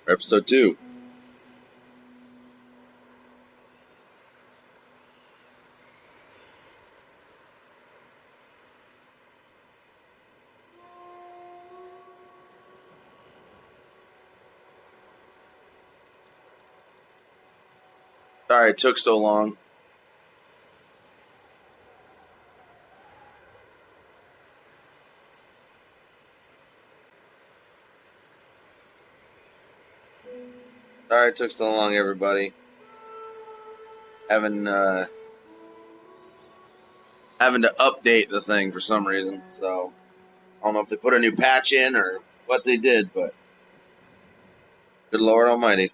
for episode 2. Sorry it took so long. Sorry it took so long, everybody. Having to update the thing for some reason, so I don't know if they put a new patch in or what they did, but good Lord Almighty.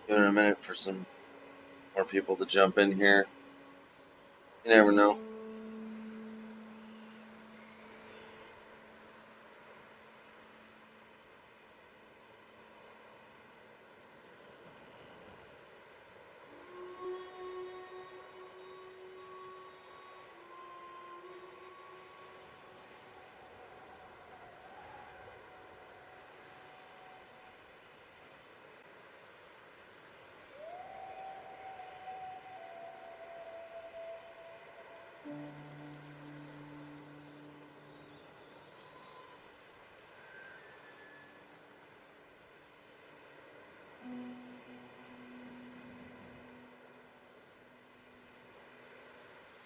Give it a minute for some more people to jump in here. You never know.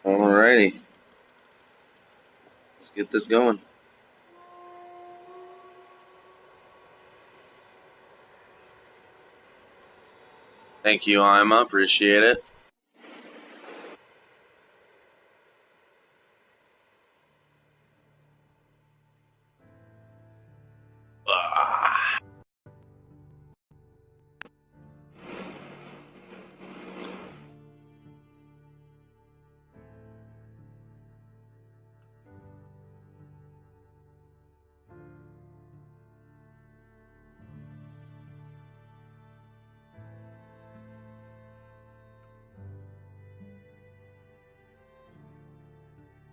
Alrighty. Let's get this going. Thank you, Ima. Appreciate it. Ah.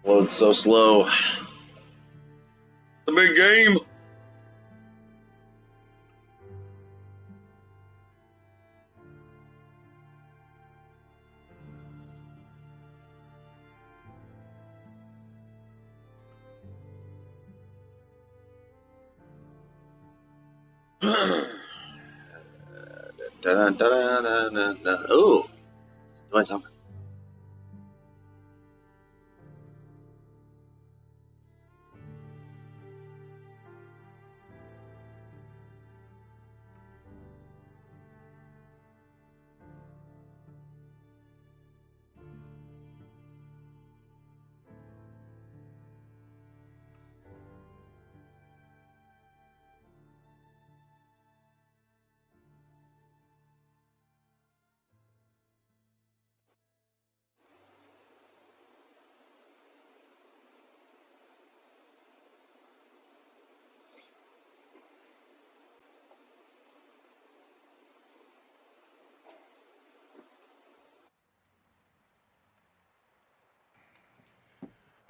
Load's so slow. The big game. Oh, doing something.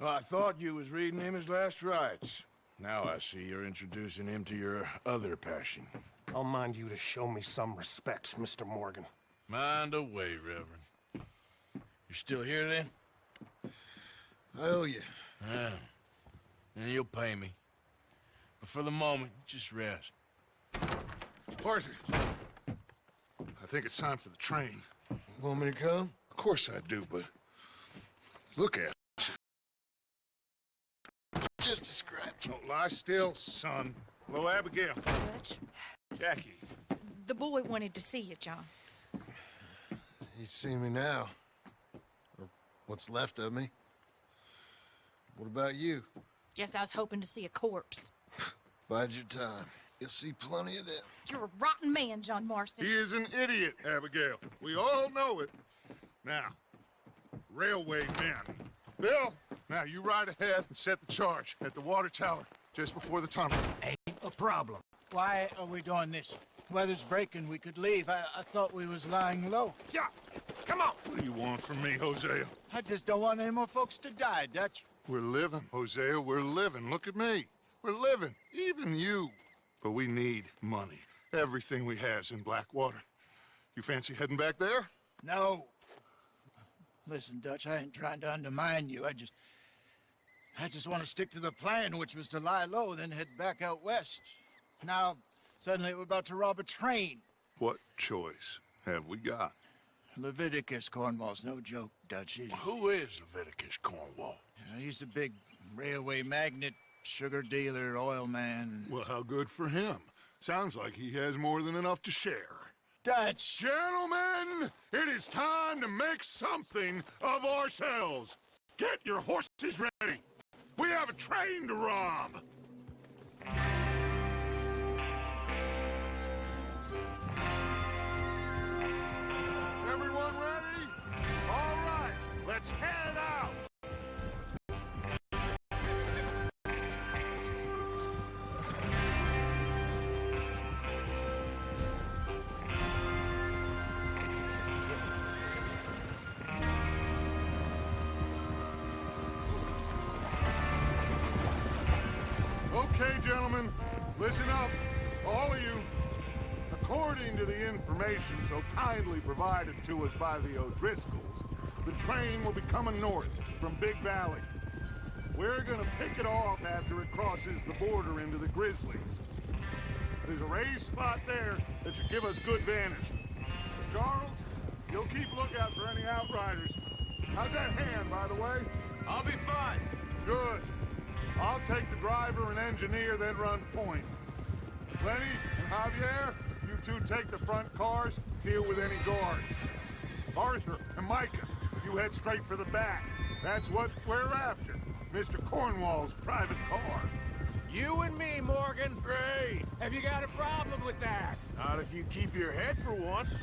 Well, I thought you was reading him his last rites. Now I see you're introducing him to your other passion. I'll mind you to show me some respect, Mr. Morgan. Mind away, Reverend. You still here, then? I owe you. Yeah. And you'll pay me. But for the moment, just rest. Arthur, I think it's time for the train. Want me to come? Of course I do, but look at it. Just a scratch. Don't lie still, son. Hello, Abigail. Dutch, Jackie. the boy wanted to see you, John. He's seen me now. Or what's left of me. What about you? Guess I was hoping to see a corpse. Bide your time. You'll see plenty of them. You're a rotten man, John Marston. He is an idiot, Abigail. We all know it. Now, railway men. Bill, now you ride ahead and set the charge at the water tower just before the tunnel. Ain't a problem. Why are we doing this? Weather's breaking. We could leave. I thought we was lying low. Yeah, come on. What do you want from me, Hosea? I just don't want any more folks to die, Dutch. We're living, Hosea. We're living. Look at me. We're living. Even you. But we need money. Everything we has in Blackwater. You fancy heading back there? No. Listen, Dutch, I ain't trying to undermine you. I just want to stick to the plan, which was to lie low, then head back out west. Now, suddenly we're about to rob a train. What choice have we got? Leviticus Cornwall's no joke, Dutch. Who is Leviticus Cornwall? He's a big railway magnate, sugar dealer, oil man. Well, how good for him. Sounds like he has more than enough to share. Dutch! Gentlemen, it is time to make something of ourselves. Get your horses ready. We have a train to rob. Everyone ready? All right, let's head out. Okay, gentlemen, listen up, all of you. According to the information so kindly provided to us by the O'Driscolls, the train will be coming north from Big Valley. We're gonna pick it off after it crosses the border into the Grizzlies. There's a raised spot there that should give us good vantage. Charles, you'll keep lookout for any outriders. How's that hand, by the way? I'll be fine. Good. I'll take the driver and engineer, then run point. Lenny and Javier, you two take the front cars, deal with any guards. Arthur and Micah, you head straight for the back. That's what we're after. Mr. Cornwall's private car. You and me, Morgan. Great. Have you got a problem with that? Not if you keep your head for once.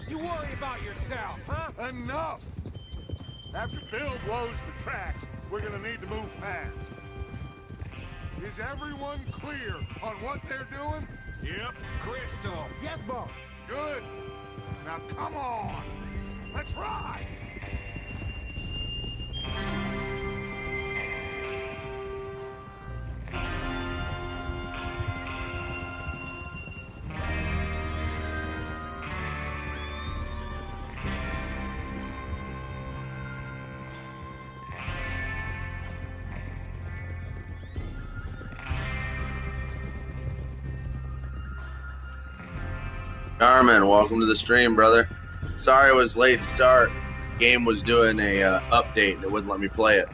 You worry about yourself, huh? Enough! After Bill blows the tracks, we're gonna need to move fast. Is everyone clear on what they're doing? Yep. Crystal. Yes, boss. Good. Now come on. Let's ride. Carmen, welcome to the stream, brother. Sorry it was late start. Game was doing a update and it wouldn't let me play it.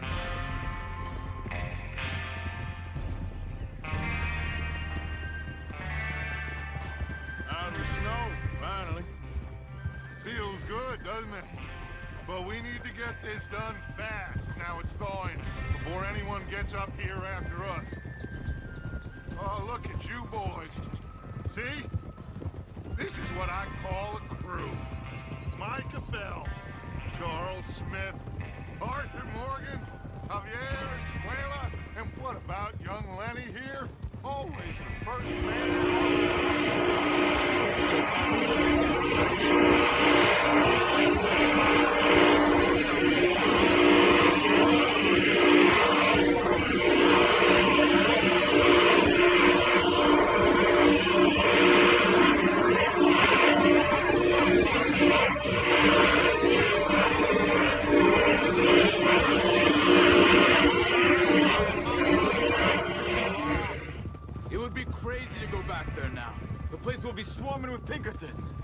Out of the snow, finally. Feels good, doesn't it? But we need to get this done fast. Now it's thawing before anyone gets up here after us. Oh, look at you boys. See? This is what I call a crew. Micah Bell, Charles Smith, Arthur Morgan, Javier Escuela, and what about young Lenny here? Always the first It would be crazy to go back there now. The place will be swarming with Pinkertons.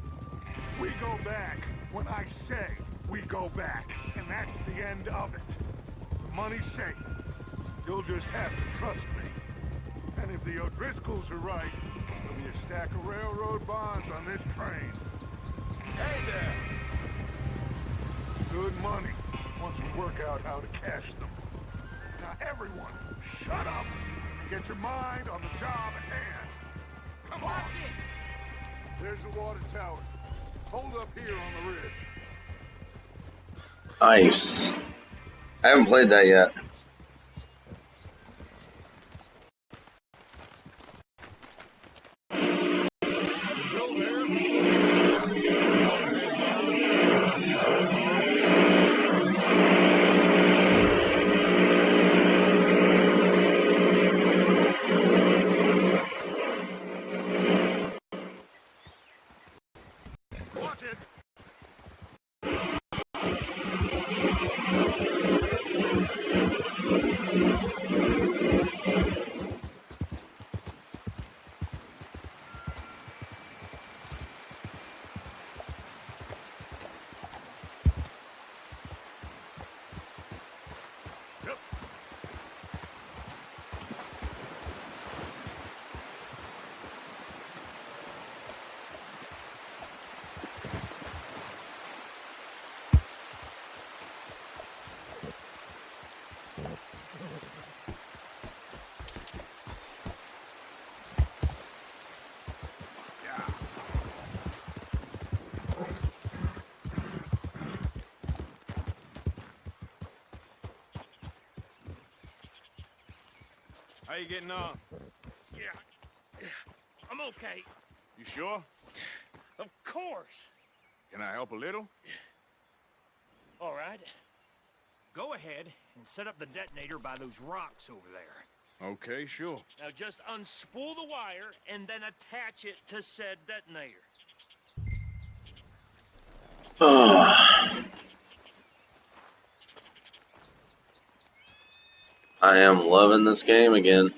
We go back when I say we go back, and that's the end of it. The money's safe. You'll just have to trust me. And if the O'Driscolls are right, there'll be a stack of railroad bonds on this train. Hey there! Good money, once we work out how to cash them. Now everyone, shut up and get your mind on the job at hand. Come on. Watch it. There's the water tower. Hold up here on the ridge. Nice. I haven't played that yet. Watch it. Yep. How you getting on? Yeah, I'm okay. You sure? Of course. Can I help a little? All right. Go ahead and set up the detonator by those rocks over there. Okay, sure. Now just unspool the wire and then attach it to said detonator. I am loving this game again.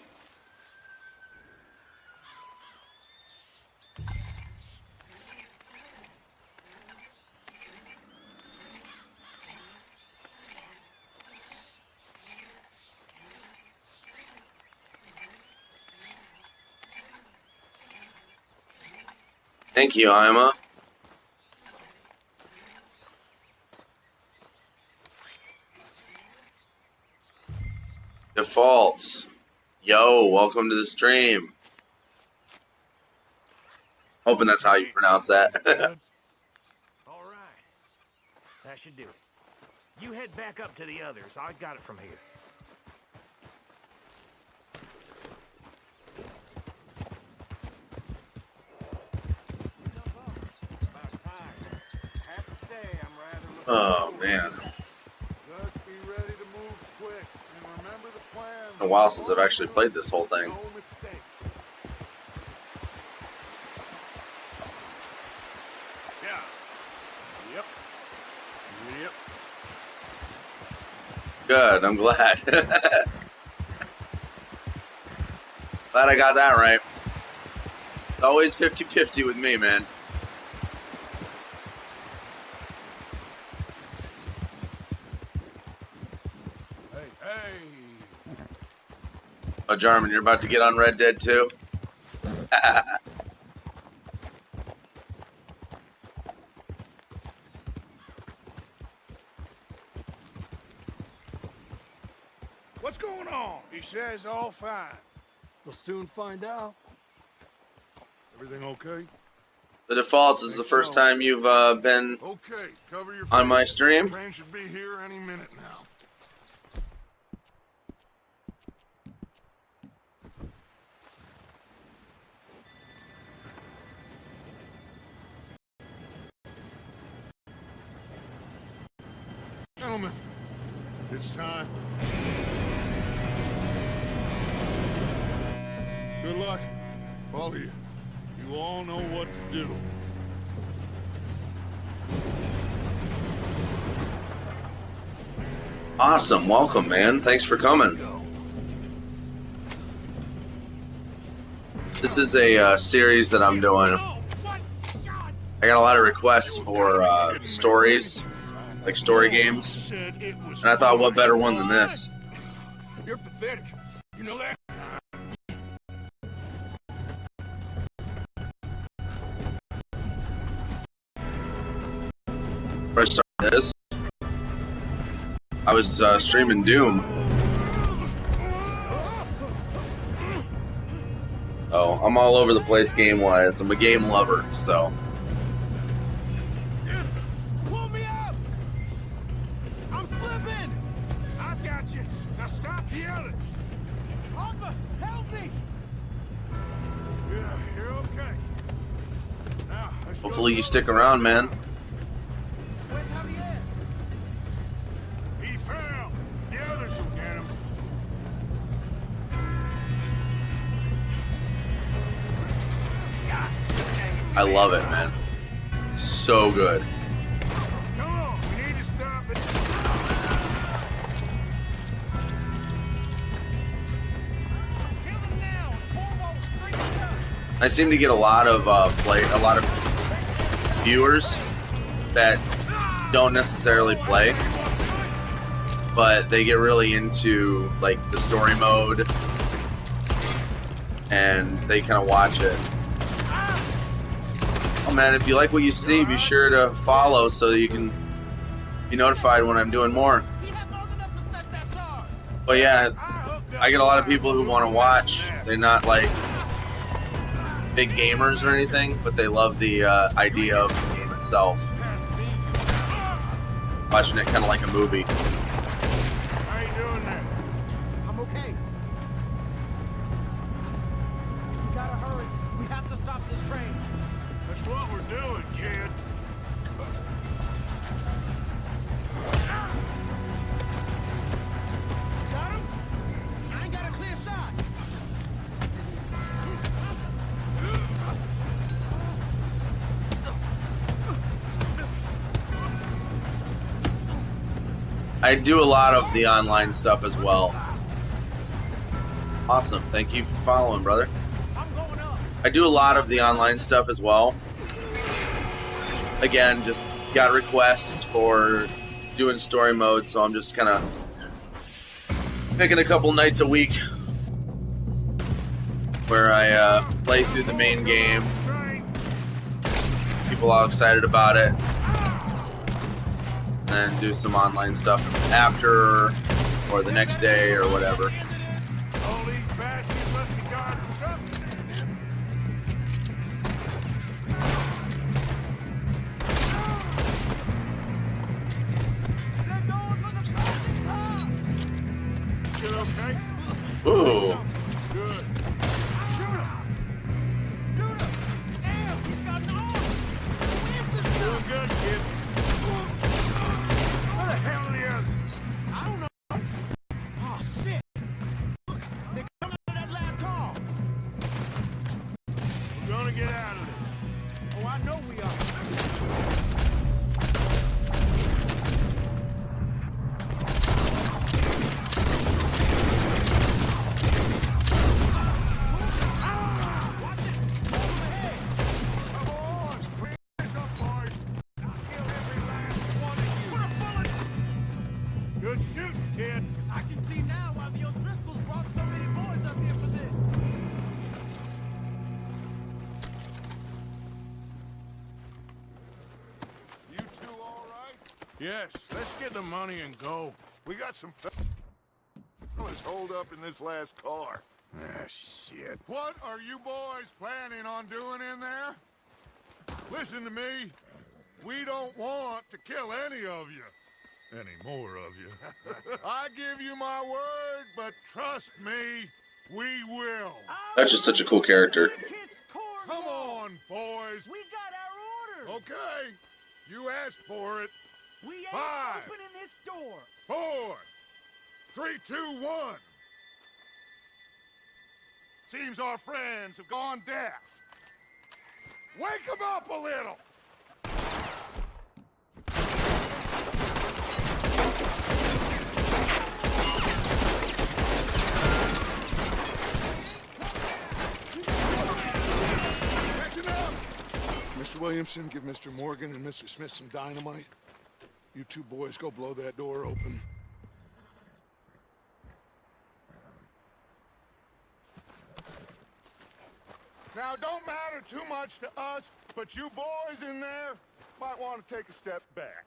Thank you, Ima. Defaults. Yo, welcome to the stream. Hoping that's how you pronounce that. All right. That should do it. You head back up to the others. I got it from here. Oh, man. Just be ready to move quick and remember the plan. It's been a while since I've actually played this whole thing. No mistakes. Yeah. Yep. Yep. Good, I'm glad. Glad I got that right. It's always 50-50 with me, man. Hey. Oh, Jarman, you're about to get on Red Dead 2? What's going on? He says all fine. We'll soon find out. Everything okay? The Defaults is the first time you've been Okay, cover your on my face. stream. Train should be here any minute now. Gentlemen, it's time. Good luck, all of you. You all know what to do. Awesome, welcome, man. Thanks for coming. This is a series that I'm doing. I got a lot of requests for stories, like story games, and I thought, what better one than this? You're pathetic. You know that? First started this, I was streaming Doom, I'm all over the place game-wise. I'm a game lover, so. Dude, pull me up! I'm slipping! I've got you. Now stop yelling. Arthur, help me! Yeah, you're okay. Now, let's go Hopefully you slow. stick around, man. Where's Javier? He fell. The others will get him. I love it, man. So good. Come on, we need to stop it. Kill him now. Corvo, straight up. I seem to get a lot of viewers that don't necessarily play, but they get really into like the story mode, and they kind of watch it. Oh man, if you like what you see, be sure to follow so that you can be notified when I'm doing more. He had long enough to set that charge. But yeah, I get a lot of people who want to watch. They're not like big gamers or anything, but they love the idea of the game itself. Watching it kind of like a movie. How you doing there? I'm okay. We gotta hurry. We have to stop this train. That's what we're doing, kid. Got him? I ain't got a clear shot. I do a lot of the online stuff as well. Awesome. Thank you for following, brother. I'm going up. I do a lot of the online stuff as well. Again, just got requests for doing story mode, so I'm just kind of picking a couple nights a week where I play through the main game. People all excited about it. And do some online stuff after or the next day or whatever. All these bastards must be guarding something. They're going for the top. Still okay? Ooh. Good. Shoot him! Shoot him! Damn, he's got an arm! Where's this Doing stuff? good, kid. Where the hell are the others? I don't know. Oh, shit! Look, they're coming out of that last car. We're gonna get out of this. Oh, I know we are. Watch it! Over ahead! Come on, clean this up, boys. I'll kill every last one of you. Put a bullet! Good shooting, kid. I can see now why the O'Driscolls brought so many boys up here for this. You two all right? Yes, let's get the money and go. We got some fellas holed up in this last car. Ah, shit. What are you boys planning on doing in there? Listen to me. We don't want to kill any of you. Any more of you. I give you my word, but trust me, we will. That's just such a cool character. Kiss Corvo. Come on, boys. We got our orders. Okay. You asked for it. We ain't 5, opening this door. 4, 3, 2, 1. Seems our friends have gone deaf. Wake them up a little. Catching up. Mr. Williamson, give Mr. Morgan and Mr. Smith some dynamite. You two boys go blow that door open. Now, it don't matter too much to us, but you boys in there might want to take a step back.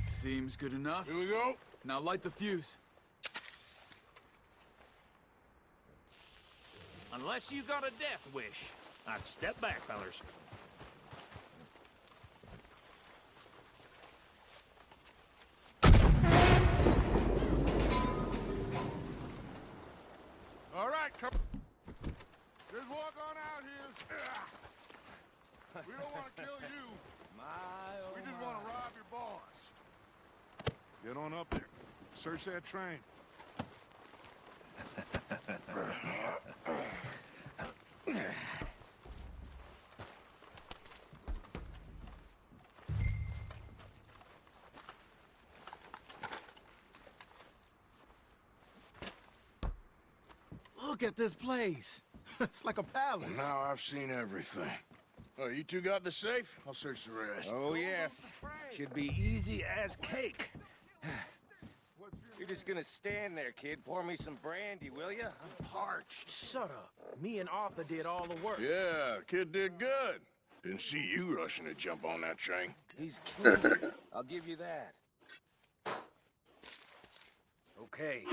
Seems good enough. Here we go. Now light the fuse. Unless you got a death wish, I'd step back, fellers. All right, come. Just walk on out here. We don't want to kill you. We just want to rob your boss. Get on up there. Search that train. Look at this place. It's like a palace. Well, now I've seen everything. Oh, you two got the safe? I'll search the rest. Oh, yes. Should be easy as cake. You're just gonna stand there, kid. Pour me some brandy, will you? I'm parched. Shut up. Me and Arthur did all the work. Yeah, kid did good. Didn't see you rushing to jump on that train. He's killed it. I'll give you that. Okay.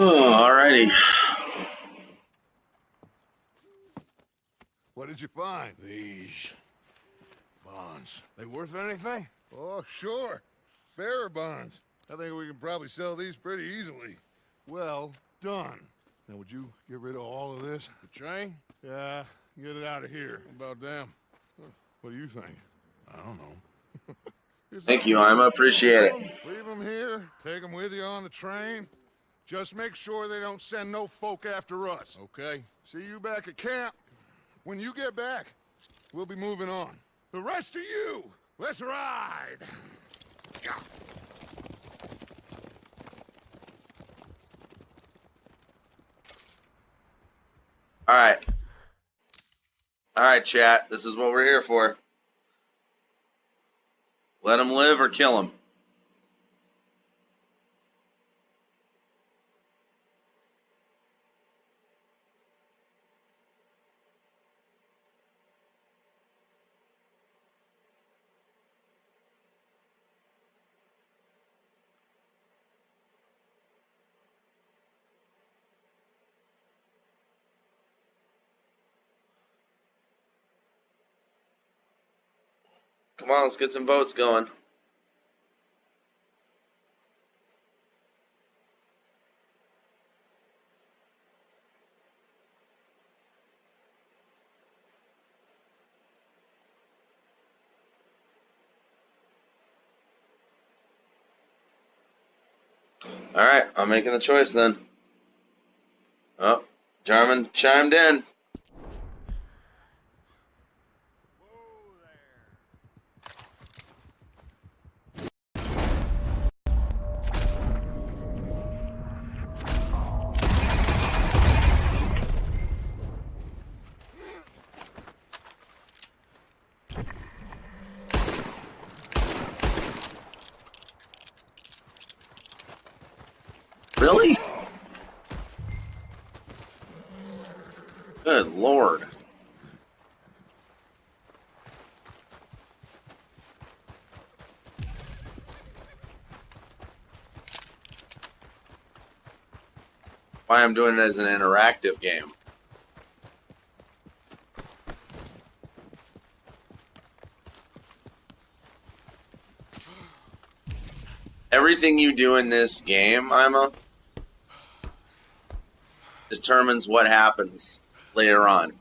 Oh, alrighty. What did you find? These bonds. They worth anything? Oh, sure. Bearer bonds. I think we can probably sell these pretty easily. Well done. Now, would you get rid of all of this? The train? Yeah, get it out of here. What about them? What do you think? I don't know. Thank you, Ima. Appreciate it. Leave them here. Take them with you on the train. Just make sure they don't send no folk after us. Okay. See you back at camp. When you get back, we'll be moving on. The rest of you, let's ride! Alright. Alright, chat. This is what we're here for. Let him live or kill him. Come on, let's get some votes going. Alright, I'm making the choice then. Oh, Jarman chimed in. Really? Good Lord. Why I'm doing it as an interactive game. Everything you do in this game, Ima, determines what happens later on.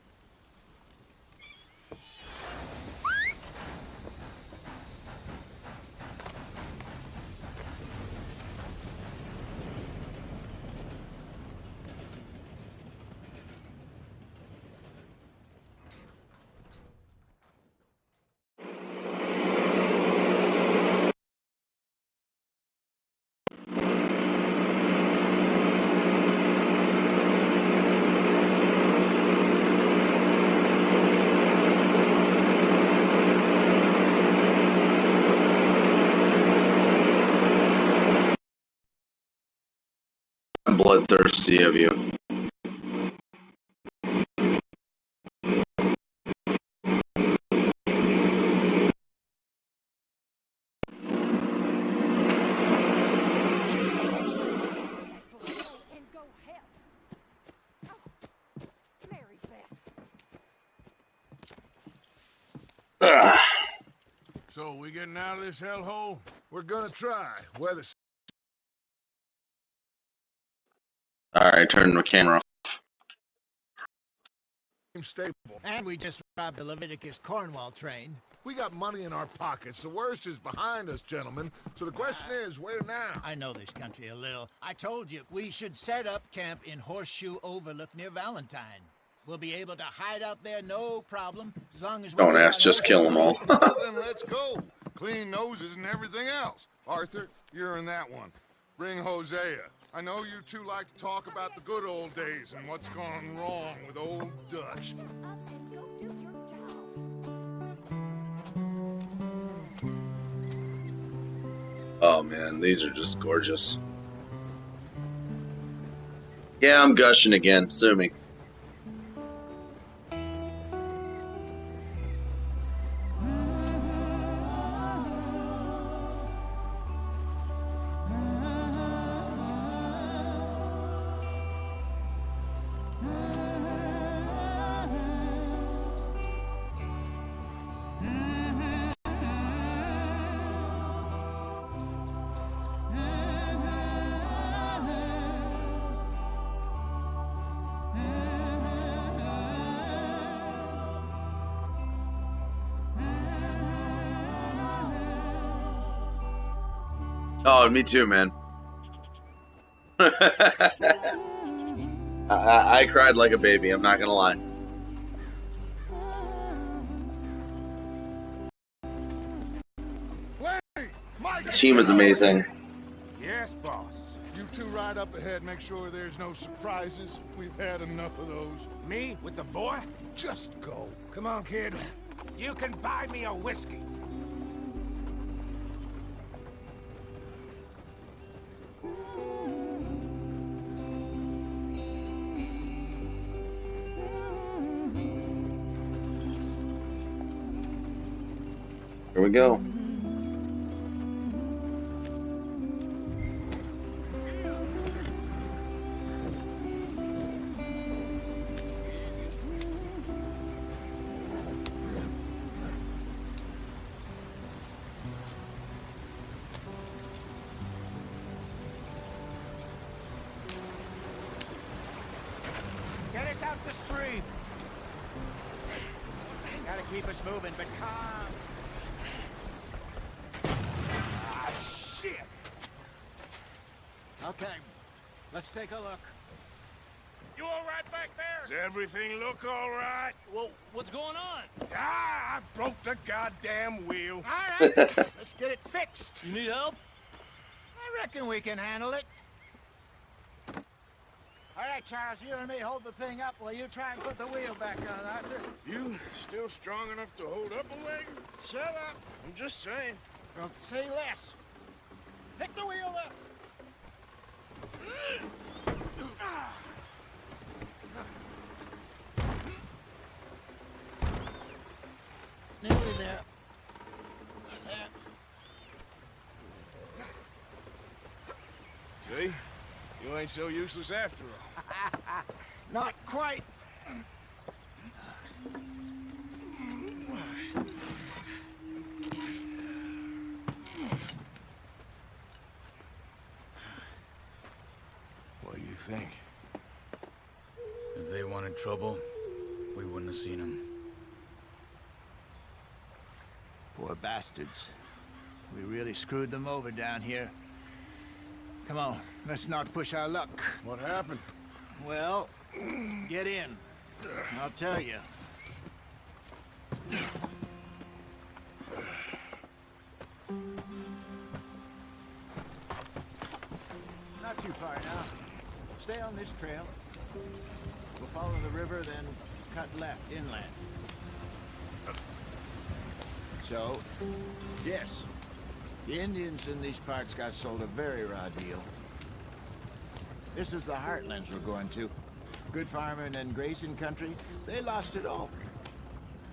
bloodthirsty of you. So, we getting out of this hellhole? We're gonna try. Weather Alright, turn the camera off. seems stable. And we just robbed the Leviticus Cornwall train. We got money in our pockets. The worst is behind us, gentlemen. So the question is, where now? I know this country a little. I told you, we should set up camp in Horseshoe Overlook near Valentine. We'll be able to hide out there, no problem, as long as we Don't ask, just kill them all. Well, then let's go. Clean noses and everything else. Arthur, you're in that one. Bring Hosea. I know you two like to talk about the good old days and what's gone wrong with old Dutch. Oh man, these are just gorgeous. Yeah, I'm gushing again, sue me. Oh, me too, man. I cried like a baby, I'm not gonna lie. The team is amazing. Yes, boss. You two ride up ahead, make sure there's no surprises. We've had enough of those. Me with the boy? Just go. Come on, kid. You can buy me a whiskey. Here we go. Get us out the stream. Gotta keep us moving, but calm. Ah, shit! Okay, let's take a look. You all right back there? Does everything look all right? Well, what's going on? Ah, I broke the goddamn wheel. All right, let's get it fixed. You need help? I reckon we can handle it. All right, Charles, you and me hold the thing up while you try and put the wheel back on, Arthur. You still strong enough to hold up a wagon? Shut up. I'm just saying. Don't say less. Pick the wheel up. Nearly there. See? You ain't so useless after all. Not quite. What do you think? If they wanted trouble, we wouldn't have seen them. Poor bastards. We really screwed them over down here. Come on, let's not push our luck. What happened? Well, get in. I'll tell you. Not too far now. Stay on this trail. We'll follow the river, then cut left inland. So, yes, the Indians in these parts got sold a very raw deal. This is the Heartlands we're going to. Good farming and grazing country. They lost it all.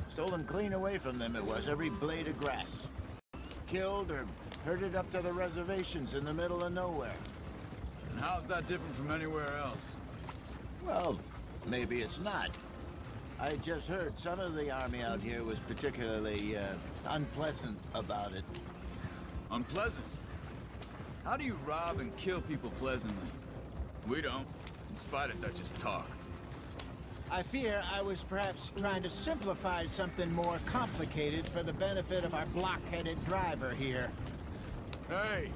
Stolen clean away from them it was, every blade of grass. Killed or herded up to the reservations in the middle of nowhere. And how's that different from anywhere else? Well, maybe it's not. I just heard some of the army out here was particularly unpleasant about it. Unpleasant? How do you rob and kill people pleasantly? We don't, in spite of Dutch's talk. I fear I was perhaps trying to simplify something more complicated for the benefit of our block-headed driver here. Hey,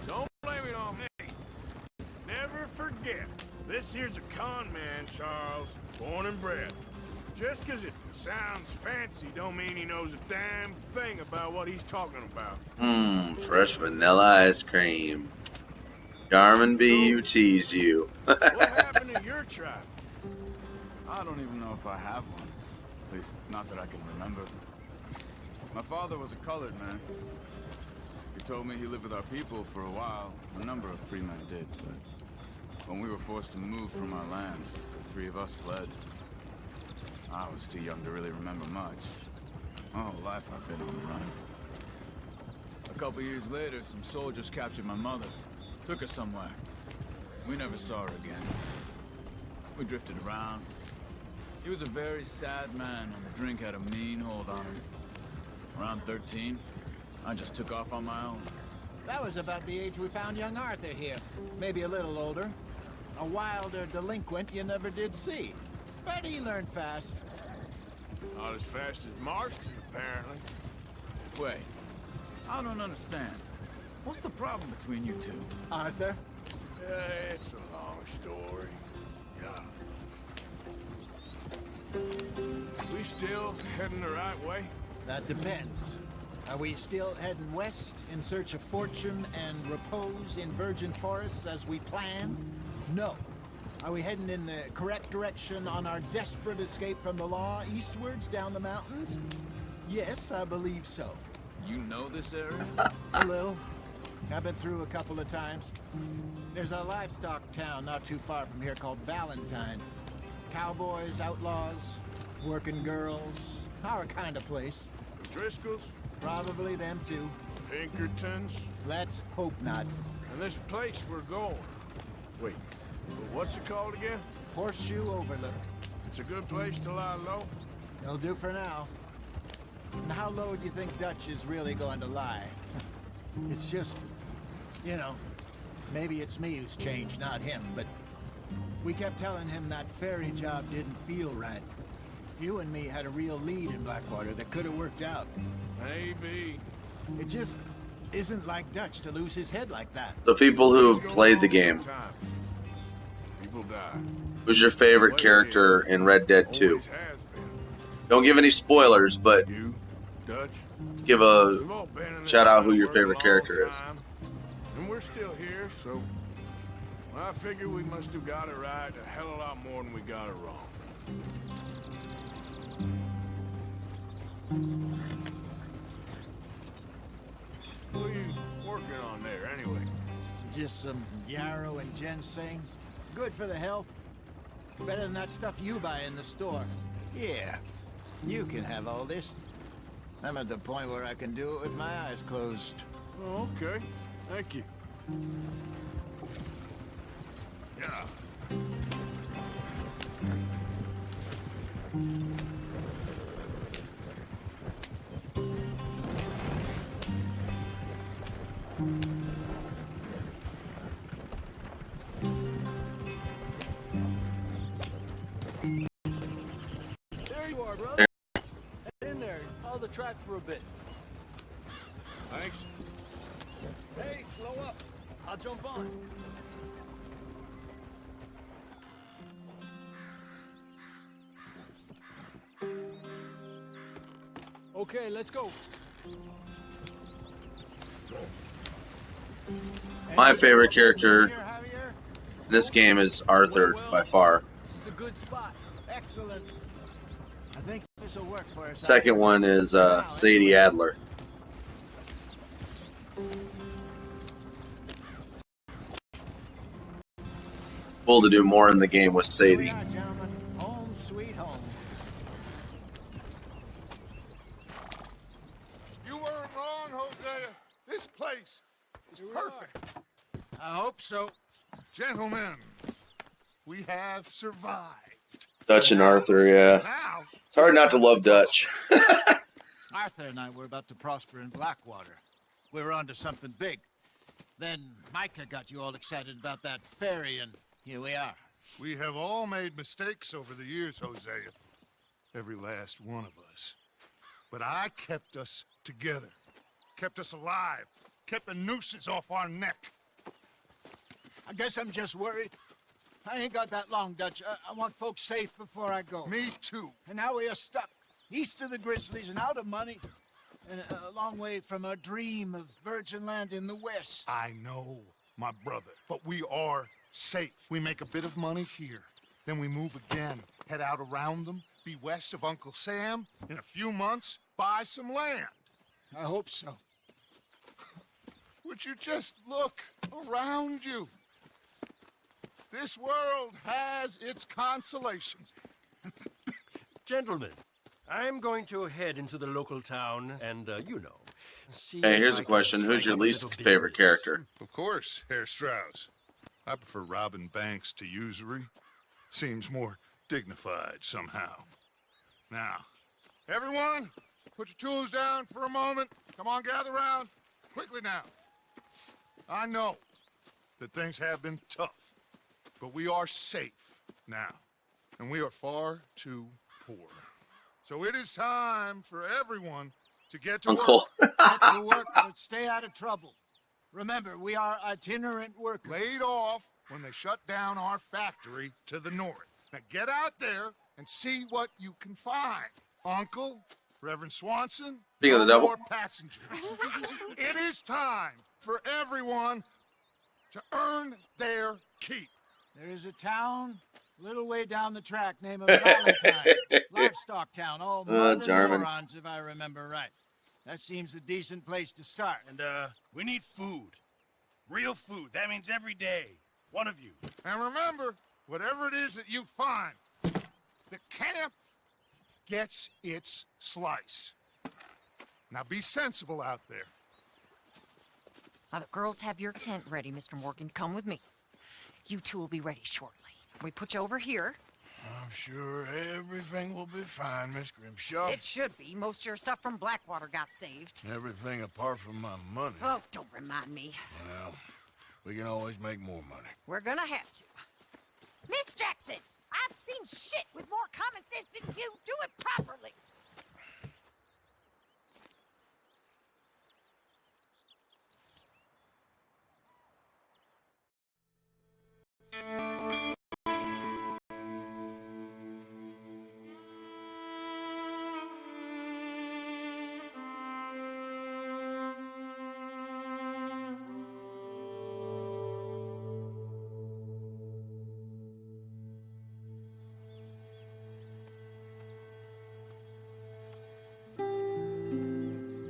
don't blame it on me. Never forget, this here's a con man, Charles, born and bred. Just 'cause it sounds fancy don't mean he knows a damn thing about what he's talking about. Fresh vanilla ice cream. Garmin B, you tease you. What happened to your tribe? I don't even know if I have one. At least, not that I can remember. My father was a colored man. He told me he lived with our people for a while. A number of free men did, but when we were forced to move from our lands, the three of us fled. I was too young to really remember much. My whole life I've been on the run. A couple years later, some soldiers captured my mother. Took her somewhere. We never saw her again. We drifted around. He was a very sad man, and the drink had a mean hold on him. Around 13, I just took off on my own. That was about the age we found young Arthur here. Maybe a little older. A wilder delinquent you never did see. But he learned fast. Not as fast as Marston, apparently. Wait, I don't understand. What's the problem between you two? Arthur? It's a long story. Yeah. We still heading the right way? That depends. Are we still heading west in search of fortune and repose in virgin forests as we planned? No. Are we heading in the correct direction on our desperate escape from the law eastwards down the mountains? Yes, I believe so. You know this area? A little. I've been through a couple of times. There's a livestock town not too far from here called Valentine. Cowboys, outlaws, working girls, our kind of place. The Driscolls? Probably them too. Pinkertons? Let's hope not. And this place we're going. Wait, what's it called again? Horseshoe Overlook. It's a good place to lie low? It'll do for now. And how low do you think Dutch is really going to lie? It's just, you know, maybe it's me who's changed, not him, but we kept telling him that ferry job didn't feel right. You and me had a real lead in Blackwater that could have worked out. Maybe. It just isn't like Dutch to lose his head like that. The people who have played the game. People die. Who's your favorite character in Red Dead 2? Don't give any spoilers, but You, Dutch? give a shout out who your favorite character is. And we're still here, so I figure we must have got it right a hell of a lot more than we got it wrong. What are you working on there, anyway? Just some yarrow and ginseng. Good for the health. Better than that stuff you buy in the store. Yeah, you can have all this. I'm at the point where I can do it with my eyes closed. Oh, okay. Thank you. Yeah. There you are, brother. Head in there. Follow the track for a bit. Thanks. Hey, slow up. I'll jump on. Okay, let's go. My favorite character in this game is Arthur, by far. This is a good spot. Excellent. I think this will work for us. Second one is Sadie Adler. cool to do more in the game with Sadie. Yeah, gentlemen. Home sweet home. You weren't wrong, Hosea. This place is perfect. I hope so. Gentlemen, we have survived. Dutch and Arthur, yeah. Now, It's hard not to love Dutch. Arthur and I were about to prosper in Blackwater. We were onto something big. Then Micah got you all excited about that ferry, and here we are. we have all made mistakes over the years, Hosea. Every last one of us. But I kept us together. Kept us alive. Kept the nooses off our neck. I guess I'm just worried. I ain't got that long, Dutch. I want folks safe before I go. Me too. And now we are stuck east of the Grizzlies and out of money, and a long way from our dream of virgin land in the west. I know, my brother, but we are safe. We make a bit of money here, then we move again, head out around them, be west of Uncle Sam, in a few months, buy some land. I hope so. Would you just look around you? This world has its consolations. Gentlemen, I'm going to head into the local town and, see. Hey, here's if a I can question. Who's strike your up a least little favorite business. character? Of course, Herr Strauss. I prefer robbing banks to usury. Seems more dignified somehow. Now, everyone, put your tools down for a moment. Come on, gather round. Quickly now. I know that things have been tough, but we are safe now, and we are far too poor. So it is time for everyone to get to Uncle. work. Get to work, but stay out of trouble. Remember, we are itinerant workers. Laid off when they shut down our factory to the north. Now get out there and see what you can find. Uncle, Reverend Swanson, Speaking of the no devil. more passengers. It is time for everyone to earn their keep. There is a town a little way down the track named Valentine. Livestock town, all mud and Jarman. morons, if I remember right. That seems a decent place to start. And, we need food. Real food. That means every day. One of you. And remember, whatever it is that you find, the camp gets its slice. Now be sensible out there. Now, the girls have your tent ready, Mr. Morgan. Come with me. You two will be ready shortly. We put you over here. I'm sure everything will be fine, Miss Grimshaw. It should be. Most of your stuff from Blackwater got saved. Everything apart from my money. Oh, don't remind me. Well, we can always make more money. We're gonna have to. Miss Jackson, I've seen shit with more common sense than you. Do it properly.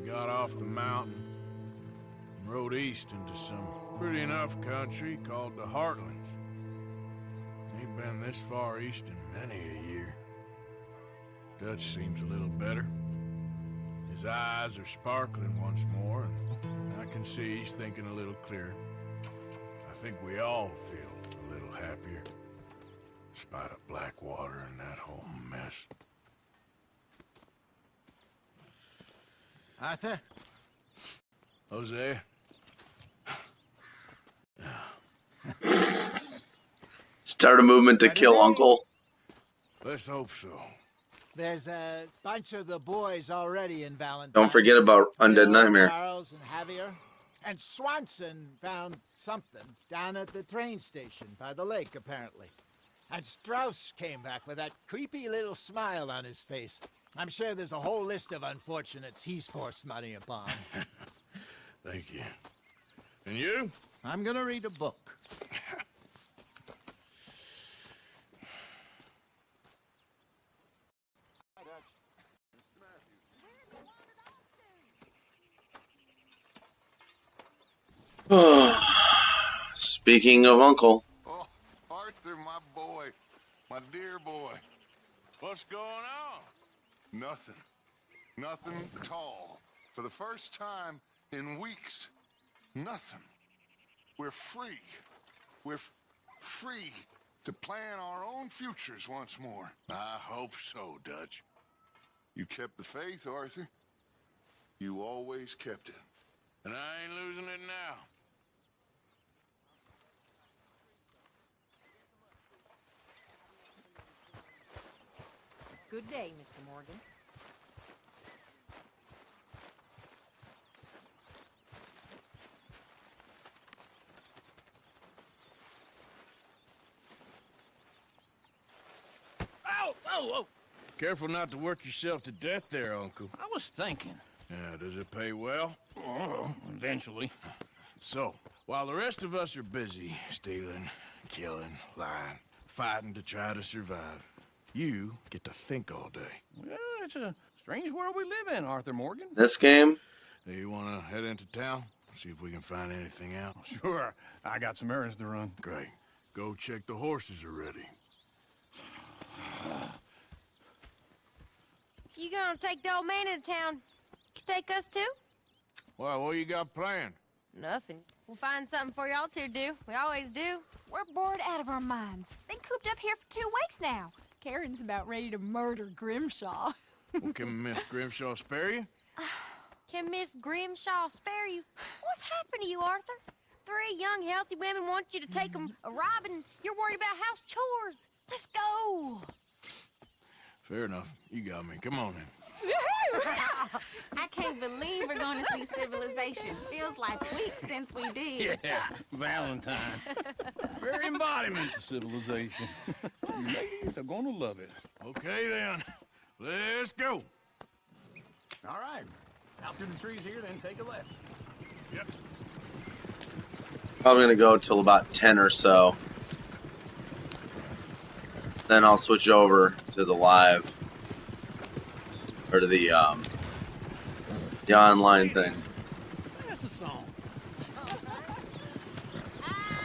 Got off the mountain and rode east into some pretty enough country called the Heartlands. Ain't been this far east in many a year. Dutch seems a little better. His eyes are sparkling once more, and I can see he's thinking a little clearer. I think we all feel a little happier, in spite of Blackwater and that whole mess. Arthur? Hosea? Start a movement to kill Uncle. Let's hope so. There's a bunch of the boys already in Valentine. Don't forget about Undead Bill, Nightmare. Charles and Javier. And Swanson found something down at the train station by the lake, apparently. And Strauss came back with that creepy little smile on his face. I'm sure there's a whole list of unfortunates he's forced money upon. Thank you. And you? I'm gonna read a book. Speaking of Uncle. Oh, Arthur, boy. What's going on? Nothing. Nothing at all. For the first time in weeks, nothing. We're free. We're free to plan our own futures once more. I hope so, Dutch. You kept the faith, Arthur. You always kept it. And I ain't losing it now. Good day, Mr. Morgan. Oh, oh, oh! Careful not to work yourself to death there, Uncle. I was thinking. Yeah, does it pay well? Oh, eventually. So, while the rest of us are busy stealing, killing, lying, fighting to try to survive, you get to think all day. Well, it's a strange world we live in, Arthur Morgan. This game? Hey, you want to head into town? See if we can find anything out? Sure. I got some errands to run. Great. Go check the horses are ready. You gonna take the old man into town? You take us too? Well, what you got planned? Nothing. We'll find something for y'all to do. We always do. We're bored out of our minds. Been cooped up here for 2 weeks now. Karen's about ready to murder Grimshaw. Well, can Miss Grimshaw spare you? Can Miss Grimshaw spare you? What's happened to you, Arthur? 3 young, healthy women want you to take them a robbing. You're worried about house chores. Let's go. Fair enough. You got me. Come on in. I can't believe we're going to see civilization. Feels like weeks since we did. Yeah, Valentine. Very embodiment of civilization. You ladies are going to love it. Okay, then. Let's go. All right. Out through the trees here, then take a left. Yep. Probably gonna go till about 10 or so. Then I'll switch over to the live. Or to the online thing. That's a song.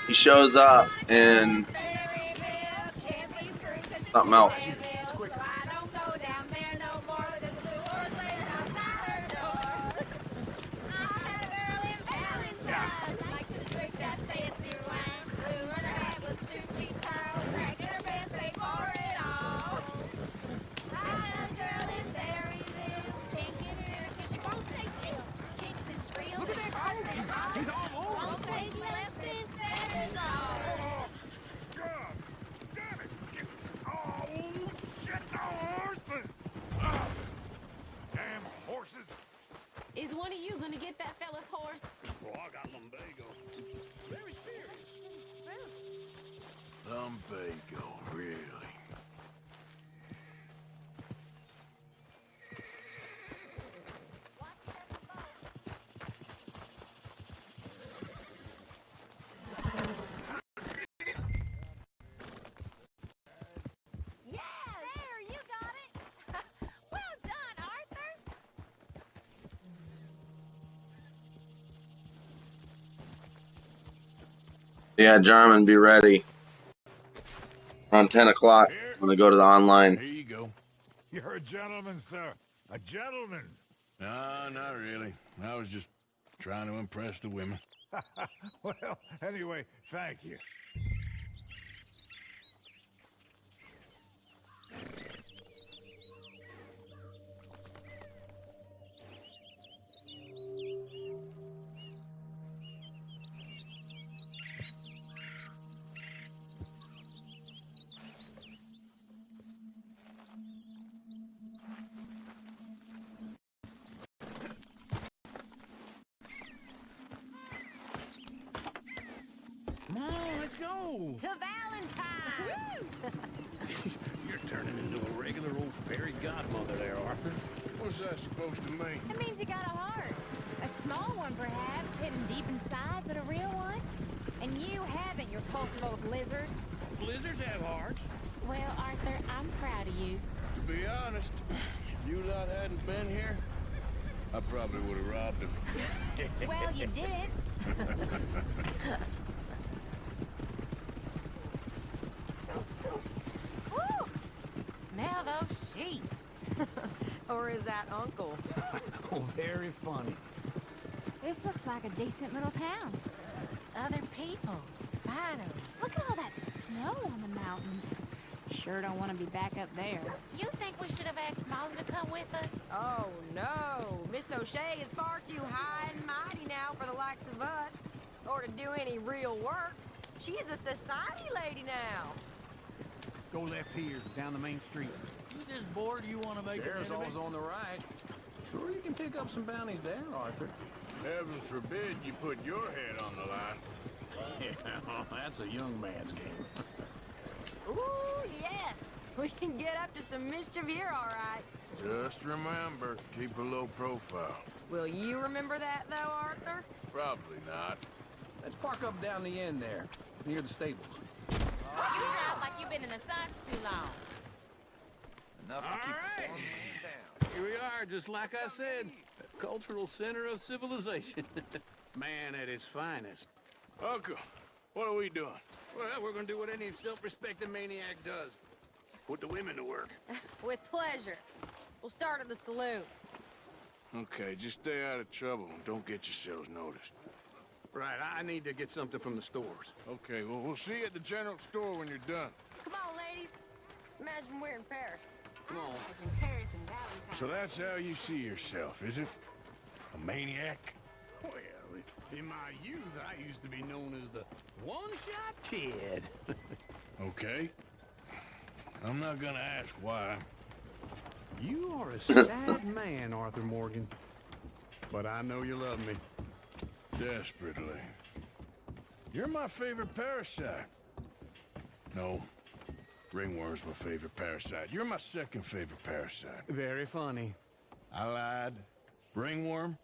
He shows up in something else. Is one of you gonna get that fella's horse? Oh, I got lumbago. Very serious. Lumbago, really? Yeah, Jarman, be ready. Around 10 o'clock when they go to the online. Here you go. You're a gentleman, sir. A gentleman. No, not really. I was just trying to impress the women. Well, anyway, thank you. Come on, let's go. To Valentine. You're turning into a regular old fairy godmother there, Arthur. What's that supposed to mean? It means you got a heart. A small one, perhaps, hidden deep inside, but a real one. And you haven't, you repulsive old lizard. Blizzards have hearts. Well, Arthur, I'm proud of you. To be honest, if you lot hadn't been here, I probably would have robbed him. Well, you did. Woo! Or is that Uncle? Oh, very funny. This looks like a decent little town. Other people, finally. Look at all that snow on the mountains. Sure don't want to be back up there. You think we should have asked Molly to come with us? Oh, no. Miss O'Shea is far too high and mighty now for the likes of us. Or to do any real work. She's a society lady now. Go left here, down the main street. You just bored you want to make There's always on the right. Sure, you can pick up some bounties there, Arthur. Heaven forbid you put your head on the line. Yeah, that's a young man's game. Ooh, yes. We can get up to some mischief here, all right. Just remember, keep a low profile. Will you remember that, though, Arthur? Probably not. Let's park up down the end there, near the stables. You drive like you've been in the sun for too long. Enough All right. Here we are, just like I said. A cultural center of civilization. Man at his finest. Uncle, what are we doing? Well, we're gonna do what any self-respecting maniac does. Put the women to work. With pleasure. We'll start at the saloon. Okay, just stay out of trouble and don't get yourselves noticed. Right, I need to get something from the stores. Okay, well, we'll see you at the general store when you're done. Come on, ladies. Imagine we're in Paris. Come on. Imagine Paris and Valentine. So that's how you see yourself, is it? A maniac? Well, in my youth, I used to be known as the one-shot kid. Okay. I'm not gonna ask why. You are a sad man, Arthur Morgan. But I know you love me. Desperately. You're my favorite parasite. No. Ringworm's my favorite parasite. You're my second favorite parasite. Very funny. I lied. Ringworm,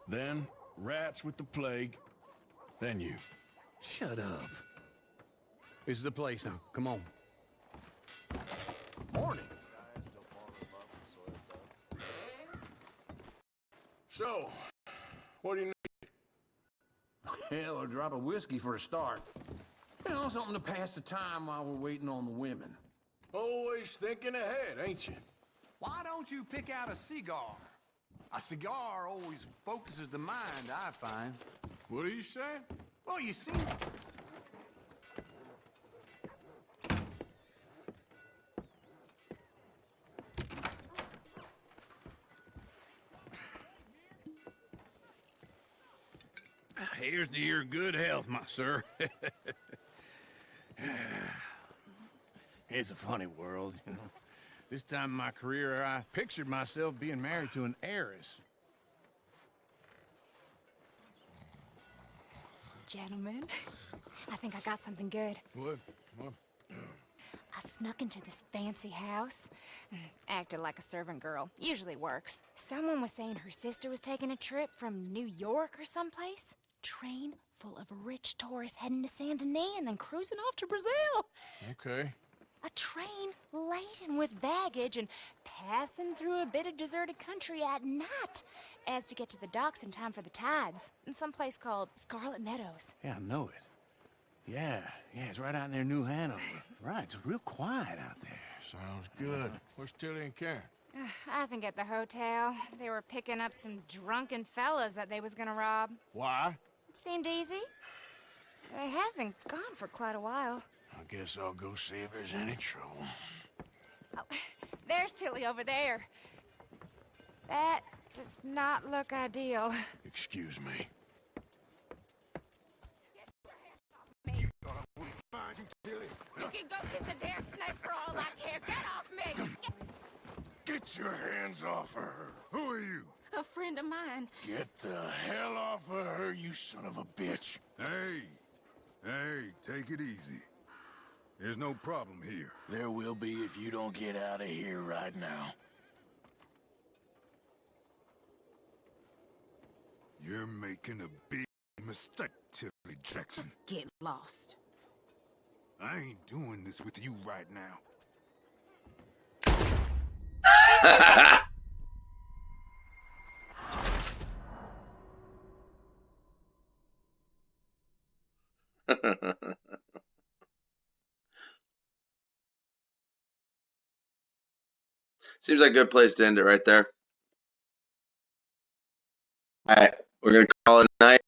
then rats with the plague, then you. Shut up. This is the place now. Come on. Morning. So, what do you need? Hell, a drop of whiskey for a start. You know, something to pass the time while we're waiting on the women. Always thinking ahead, ain't you? Why don't you pick out a cigar? A cigar always focuses the mind, I find. What are you saying? Well, you see... Here's to your good health, my sir. It's a funny world, you know. This time in my career, I pictured myself being married to an heiress. Gentlemen, I think I got something good. What? I snuck into this fancy house. Acted like a servant girl. Usually works. Someone was saying her sister was taking a trip from New York or someplace. Train full of rich tourists heading to Saint Denis and then cruising off to Brazil. Okay. A train laden with baggage and passing through a bit of deserted country at night as to get to the docks in time for the tides in some place called Scarlet Meadows. Yeah, I know it. Yeah, it's right out near New Hanover. Right, it's real quiet out there. Sounds good. Where's Tilly and Karen? I think at the hotel. They were picking up some drunken fellas that they was gonna rob. Why? It seemed easy. They have been gone for quite a while. I guess I'll go see if there's any trouble. Oh, there's Tilly over there. That does not look ideal. Excuse me. You can go kiss a damn snake for all I care. Get off me! Get your hands off of her. Who are you? A friend of mine. Get the hell off of her, you son of a bitch. Hey, take it easy. There's no problem here. There will be if you don't get out of here right now. You're making a big mistake, Tilly Jackson. Just get lost. I ain't doing this with you right now. Seems like a good place to end it right there. All right, we're gonna call it a night.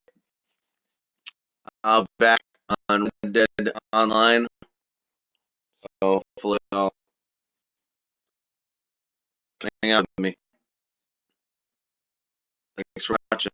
I'll be back on Red Dead Online, so hopefully I'll hang out with me. Thanks for watching.